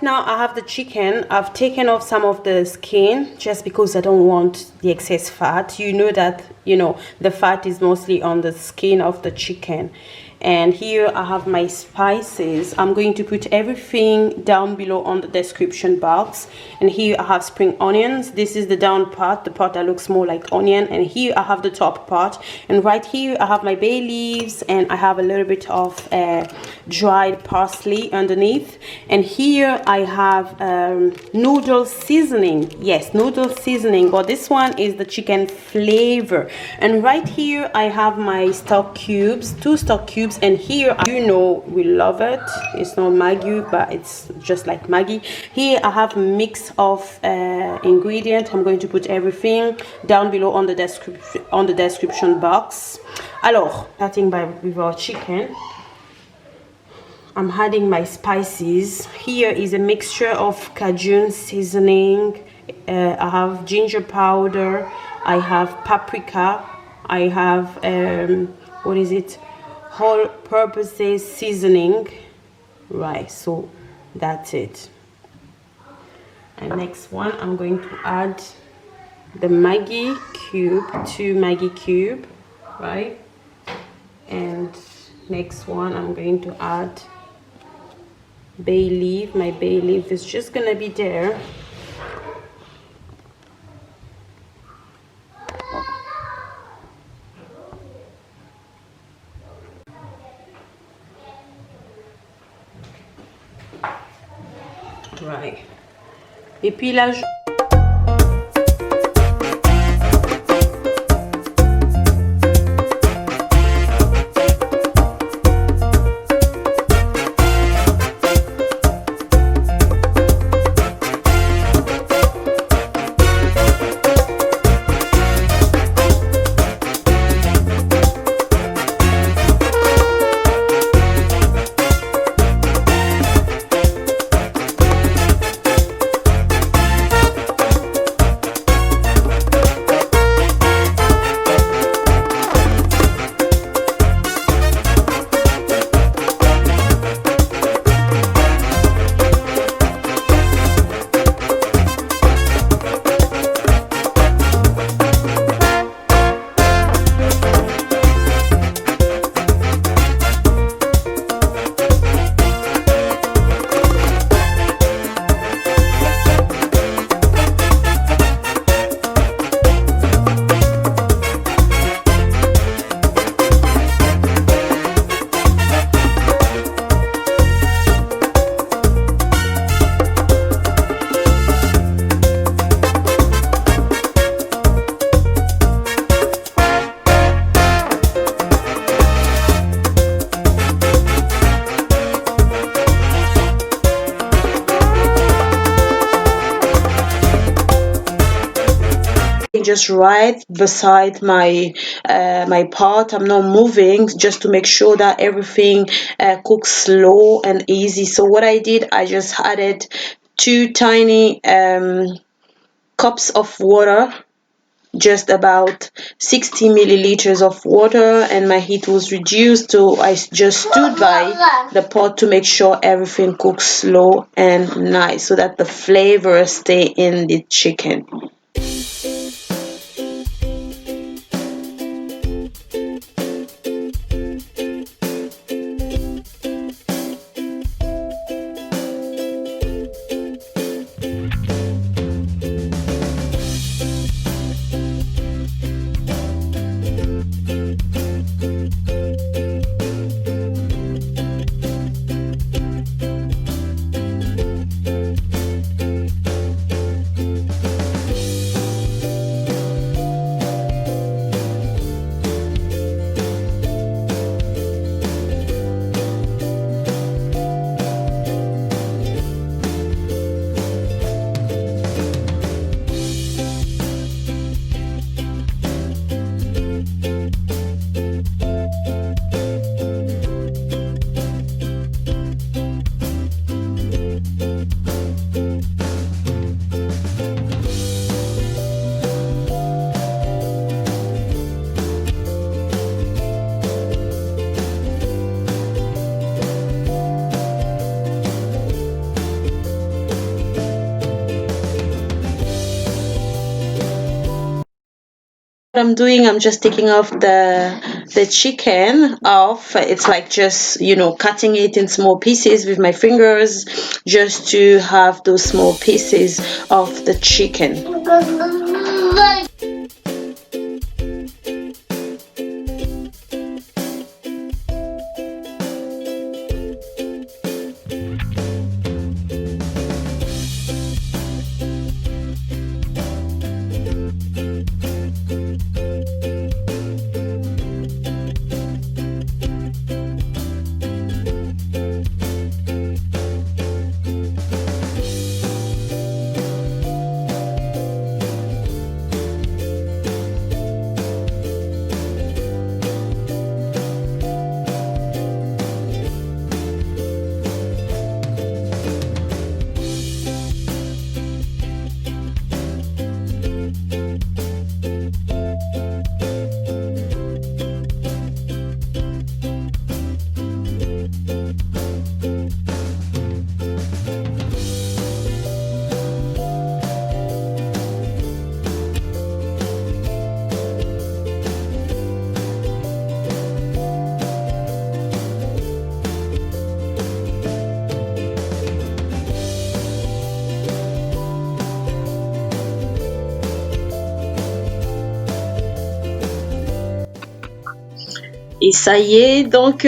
right now I have the chicken. I've taken off some of the skin just because I don't want the excess fat. You know that, you know, the fat is mostly on the skin of the chicken. And here I have my spices. I'm going to put everything down below on the description box. And here I have spring onions. This is the down part, the part that looks more like onion. And here I have the top part. And right here I have my bay leaves, and I have a little bit of dried parsley underneath. And here I have noodle seasoning. Yes, noodle seasoning, but this one is the chicken flavor. And right here I have my stock cubes, 2 stock cubes. And here, you know, we love it. It's not Maggi, but it's just like Maggi. Here I have a mix of ingredients. I'm going to put everything down below on the description box. Alors, starting with our chicken, I'm adding my spices. Here is a mixture of Cajun seasoning. I have ginger powder. I have paprika. I have what is it? Whole purposes seasoning. Right, so that's it. And next one, I'm going to add the Maggi cube, 2 Maggi cube, right? And next one, I'm going to add bay leaf. My bay leaf is just gonna be there. Right. Et puis là, just right beside my my pot. I'm not moving, just to make sure that everything cooks slow and easy. So what I did, I just added 2 tiny cups of water, just about 60 milliliters of water, and my heat was reduced, so I just stood by the pot to make sure everything cooks slow and nice, so that the flavor stay in the chicken. I'm doing, I'm just taking off the chicken off. It's like just, you know, cutting it in small pieces with my fingers, just to have those small pieces of the chicken. Et ça y est, donc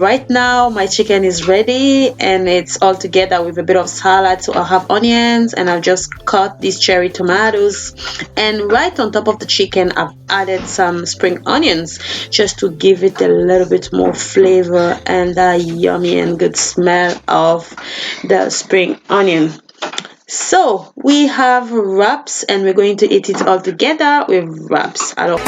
right now my chicken is ready and it's all together with a bit of salad. So I have onions and I've just cut these cherry tomatoes, and right on top of the chicken I've added some spring onions just to give it a little bit more flavor and that yummy and good smell of the spring onion. So we have wraps and we're going to eat it all together with wraps. Alors